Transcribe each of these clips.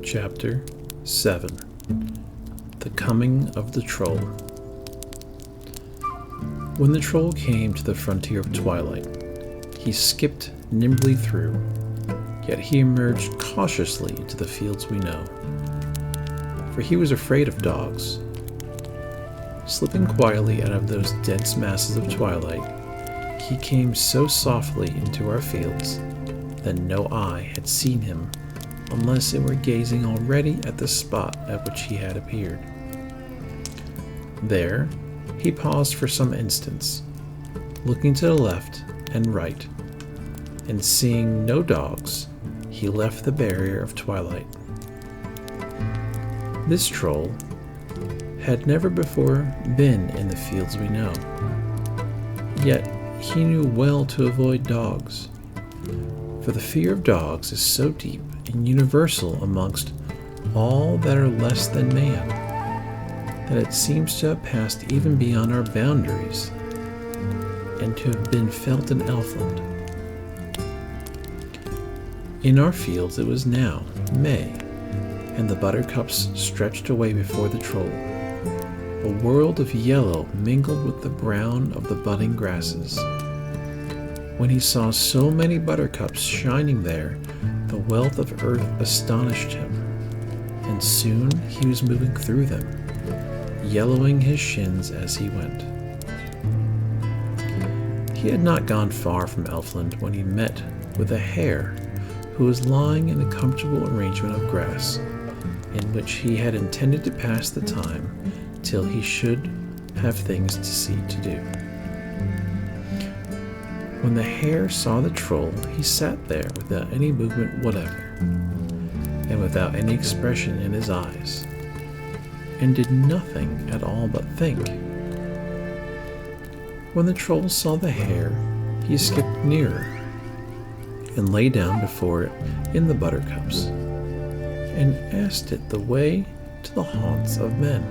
Chapter 7. The Coming of the Troll. When the troll came to the frontier of twilight, he skipped nimbly through, yet he emerged cautiously into the fields we know, for he was afraid of dogs. Slipping quietly out of those dense masses of twilight, he came so softly into our fields that no eye had seen him unless it were gazing already at the spot at which he had appeared. There he paused for some instants, looking to the left and right, and seeing no dogs, he left the barrier of twilight. This troll had never before been in the fields we know, yet he knew well to avoid dogs, for the fear of dogs is so deep and universal amongst all that are less than man, that it seems to have passed even beyond our boundaries, and to have been felt in Elfland. In our fields it was now May, and the buttercups stretched away before the troll, a world of yellow mingled with the brown of the budding grasses. When he saw so many buttercups shining there, the wealth of earth astonished him, and soon he was moving through them, yellowing his shins as he went. He had not gone far from Elfland when he met with a hare who was lying in a comfortable arrangement of grass, in which he had intended to pass the time till he should have things to see to do. When the hare saw the troll, he sat there without any movement whatever, and without any expression in his eyes, and did nothing at all but think. When the troll saw the hare, he skipped nearer, and lay down before it in the buttercups, and asked it the way to the haunts of men.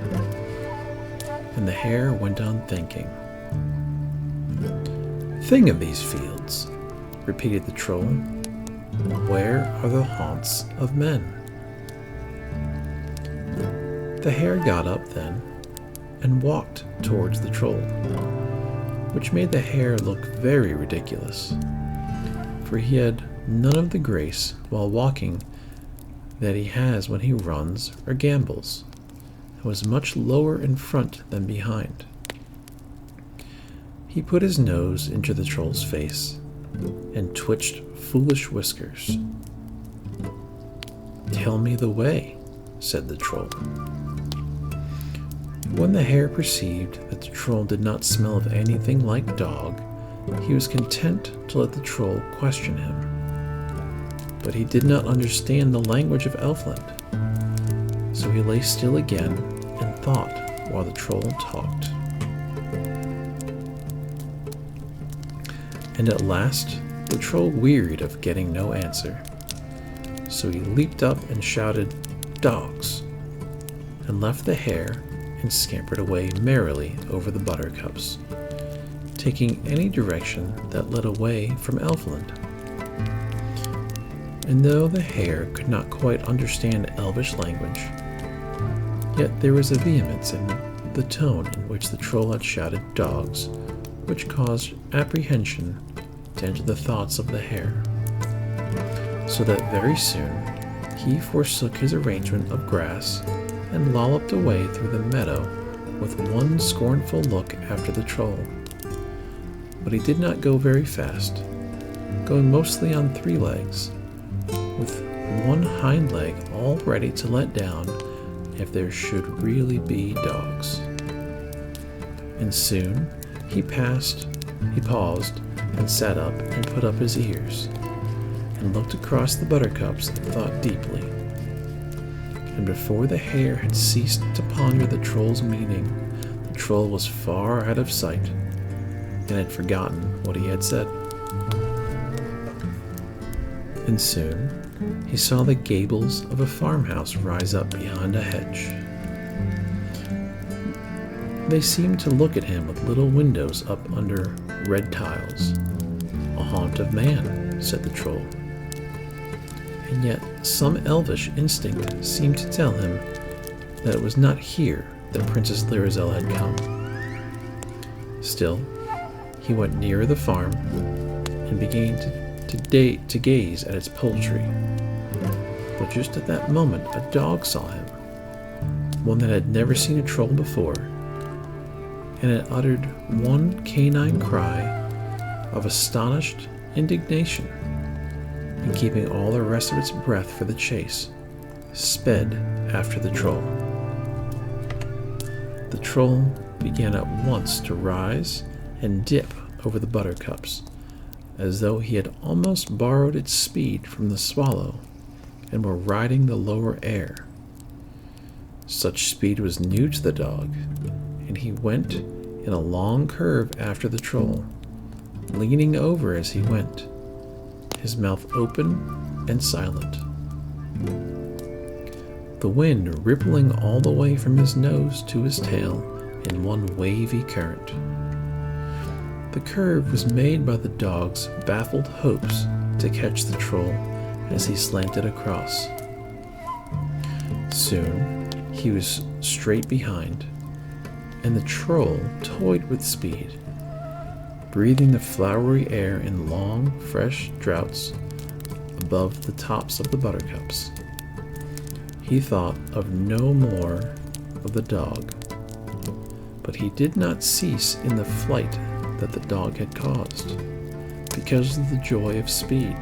And the hare went on thinking. "Thing of these fields," repeated the troll, "where are the haunts of men?" The hare got up then and walked towards the troll, which made the hare look very ridiculous, for he had none of the grace while walking that he has when he runs or gambols, and was much lower in front than behind. He put his nose into the troll's face and twitched foolish whiskers. "Tell me the way," said the troll. When the hare perceived that the troll did not smell of anything like dog, he was content to let the troll question him. But he did not understand the language of Elfland, so he lay still again and thought while the troll talked. And at last the troll wearied of getting no answer, so he leaped up and shouted, "Dogs!" and left the hare and scampered away merrily over the buttercups, taking any direction that led away from Elfland. And though the hare could not quite understand Elvish language, yet there was a vehemence in the tone in which the troll had shouted "dogs," which caused apprehension to enter the thoughts of the hare, so that very soon he forsook his arrangement of grass and lolloped away through the meadow with one scornful look after the troll. But he did not go very fast, going mostly on 3 legs, with one hind leg all ready to let down if there should really be dogs. And soon he paused and sat up and put up his ears, and looked across the buttercups and thought deeply. And before the hare had ceased to ponder the troll's meaning, the troll was far out of sight, and had forgotten what he had said. And soon he saw the gables of a farmhouse rise up behind a hedge. They seemed to look at him with little windows up under red tiles. "A haunt of man," said the troll. and yet some elvish instinct seemed to tell him that it was not here that Princess Lyrazel had come. Still, he went nearer the farm and began to gaze at its poultry. But just at that moment, a dog saw him, one that had never seen a troll before, and it uttered one canine cry of astonished indignation, and keeping all the rest of its breath for the chase, sped after the troll. The troll began at once to rise and dip over the buttercups, as though he had almost borrowed its speed from the swallow and were riding the lower air. Such speed was new to the dog, and he went in a long curve after the troll, leaning over as he went, his mouth open and silent, the wind rippling all the way from his nose to his tail in one wavy current. The curve was made by the dog's baffled hopes to catch the troll as he slanted across. Soon he was straight behind, and the troll toyed with speed, breathing the flowery air in long, fresh draughts above the tops of the buttercups. He thought of no more of the dog, but he did not cease in the flight that the dog had caused, because of the joy of speed.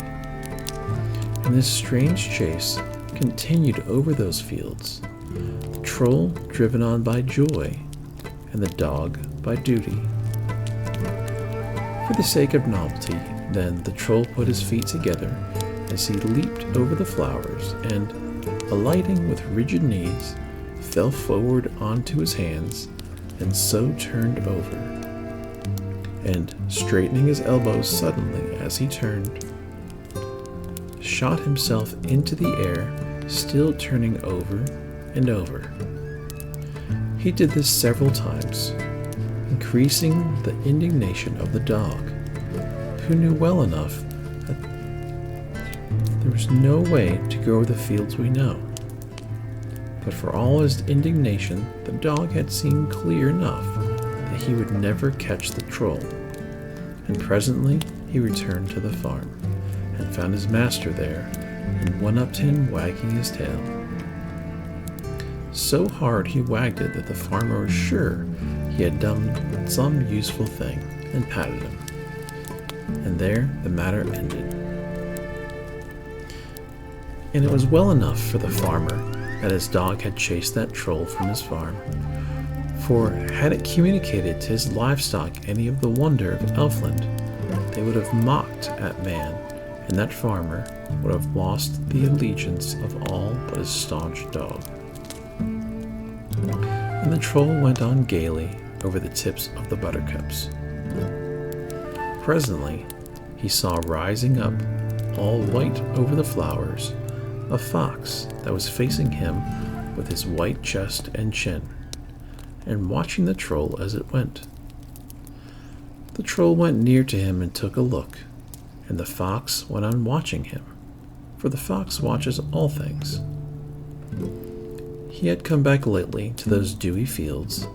And this strange chase continued over those fields, the troll driven on by joy, and the dog by duty. For the sake of novelty, then, the troll put his feet together as he leaped over the flowers, and, alighting with rigid knees, fell forward onto his hands, and so turned over, and, straightening his elbows suddenly as he turned, shot himself into the air, still turning over and over. He did this several times, increasing the indignation of the dog, who knew well enough that there was no way to go over the fields we know. But for all his indignation, the dog had seen clear enough that he would never catch the troll, and presently he returned to the farm, and found his master there, and went up to him wagging his tail. So hard he wagged it that the farmer was sure he had done some useful thing, and patted him. And there the matter ended. And it was well enough for the farmer that his dog had chased that troll from his farm, for had it communicated to his livestock any of the wonder of Elfland, they would have mocked at man, and that farmer would have lost the allegiance of all but his staunch dog. And the troll went on gaily over the tips of the buttercups. Presently, he saw rising up, all white over the flowers, a fox that was facing him with his white chest and chin, and watching the troll as it went. The troll went near to him and took a look, and the fox went on watching him, for the fox watches all things. He had come back lately to those dewy fields,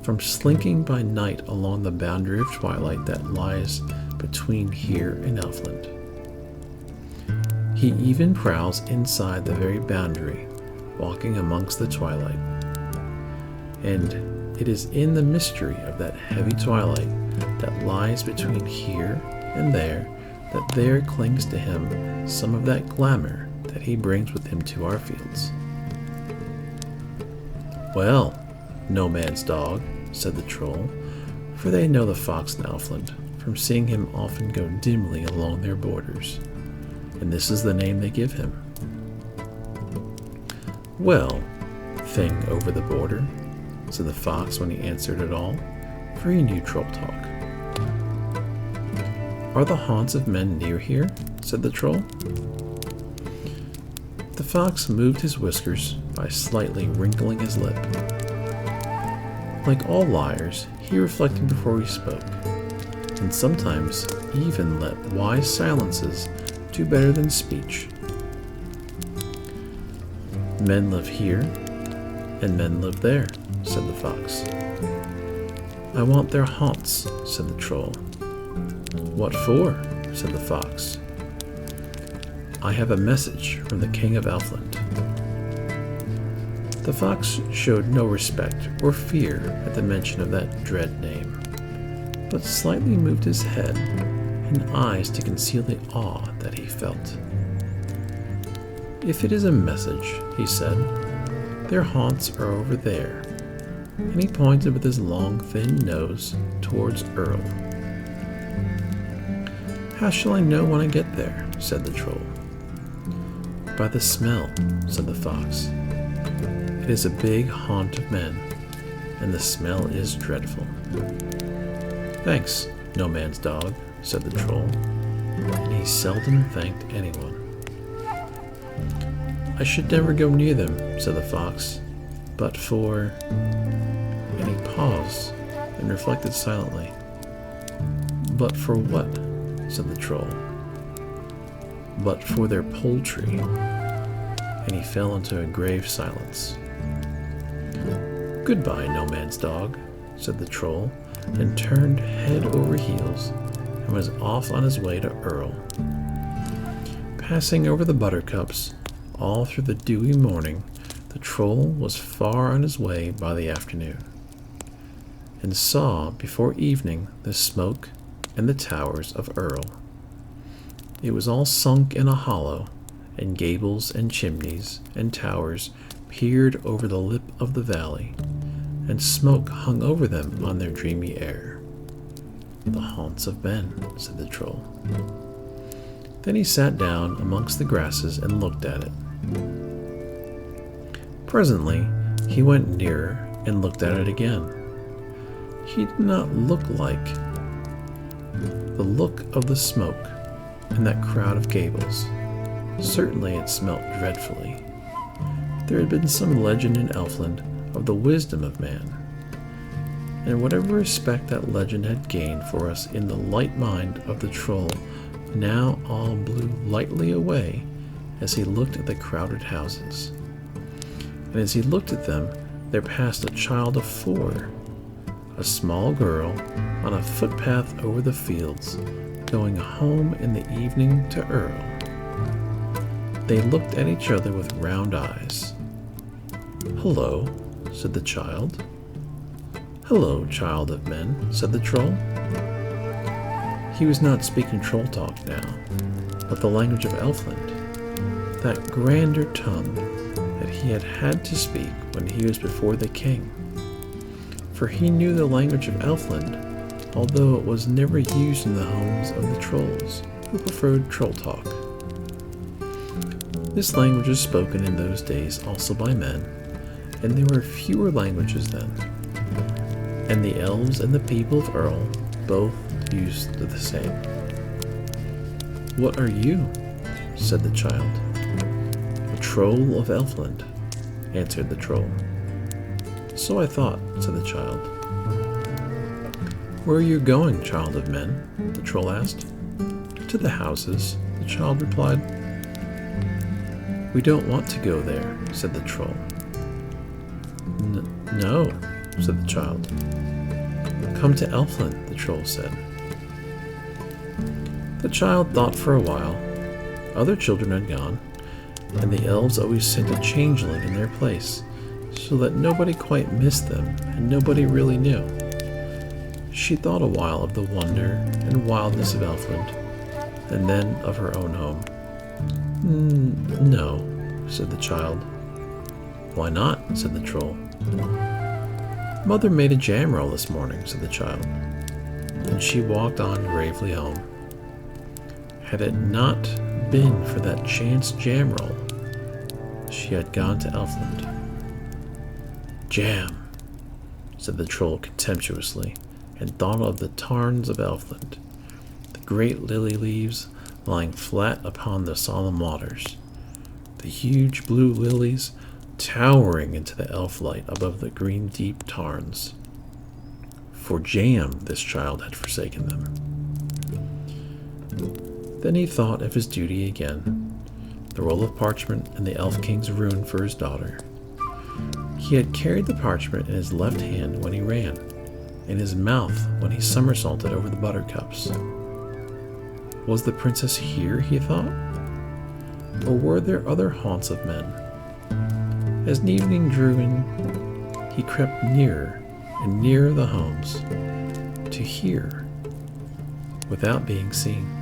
from slinking by night along the boundary of twilight that lies between here and Elfland. He even prowls inside the very boundary, walking amongst the twilight. And it is in the mystery of that heavy twilight that lies between here and there that there clings to him some of that glamour that he brings with him to our fields. "Well, no man's dog," said the troll, for they know the fox in Elfland, from seeing him often go dimly along their borders, and this is the name they give him. "Well, thing over the border," said the fox when he answered it all, for he knew troll talk. "Are the haunts of men near here?" said the troll. The fox moved his whiskers by slightly wrinkling his lip. Like all liars, he reflected before he spoke, and sometimes even let wise silences do better than speech. Men live here, and men live there, said the fox. I want their haunts, said the troll. What for? Said the fox. I have a message from the king of Elfland. The fox showed no respect or fear at the mention of that dread name, but slightly moved his head and eyes to conceal the awe that he felt. If it is a message, he said, their haunts are over there, and he pointed with his long, thin nose towards Earl. How shall I know when I get there? Said the troll. By the smell, said the fox. It is a big haunt of men, and the smell is dreadful. Thanks, no man's dog, said the troll, and he seldom thanked anyone. I should never go near them, said the fox, but for... And he paused and reflected silently. But for what? Said the troll. But for their poultry. And he fell into a grave silence. Goodbye, no man's dog, said the troll, and turned head over heels and was off on his way to Earl. Passing over the buttercups, all through the dewy morning, the troll was far on his way by the afternoon, and saw before evening the smoke and the towers of Earl. It was all sunk in a hollow, and gables and chimneys and towers peered over the lip of the valley, and smoke hung over them on their dreamy air. The haunts of men, said the troll. Then he sat down amongst the grasses and looked at it. Presently he went nearer and looked at it again. He did not look like the look of the smoke and that crowd of gables. Certainly it smelt dreadfully. There had been some legend in Elfland of the wisdom of man, and whatever respect that legend had gained for us in the light mind of the troll now all blew lightly away as he looked at the crowded houses. And as he looked at them, there passed a child of 4, a small girl, on a footpath over the fields, going home in the evening to Earl. They looked at each other with round eyes. Hello, said the child. Hello, child of men, said the troll. He was not speaking troll talk now, but the language of Elfland, that grander tongue that he had had to speak when he was before the king. For he knew the language of Elfland, although it was never used in the homes of the trolls, who preferred troll talk. This language was spoken in those days also by men, and there were fewer languages then. And the elves and the people of Earl both used the same. What are you? Said the child. A troll of Elfland, answered the troll. So I thought, said the child. Where are you going, child of men? The troll asked. To the houses, the child replied. We don't want to go there, said the troll. No, said the child. Come to Elfland, the troll said. The child thought for a while. Other children had gone, and the elves always sent a changeling in their place, so that nobody quite missed them, and nobody really knew. She thought a while of the wonder and wildness of Elfland, and then of her own home. No, said the child. Why not? Said the troll. Mother made a jam roll this morning, said the child, and she walked on gravely home. Had it not been for that chance jam roll, she had gone to Elfland. Jam, said the troll contemptuously, and thought of the tarns of Elfland, the great lily leaves lying flat upon the solemn waters, the huge blue lilies towering into the elf light above the green deep tarns. For jam this child had forsaken them. Then he thought of his duty again, the roll of parchment, and the Elf King's rune for his daughter. He had carried the parchment in his left hand when he ran, in his mouth when he somersaulted over the buttercups. Was the princess here, he thought? Or were there other haunts of men? As evening drew in, he crept nearer and nearer the homes to hear without being seen.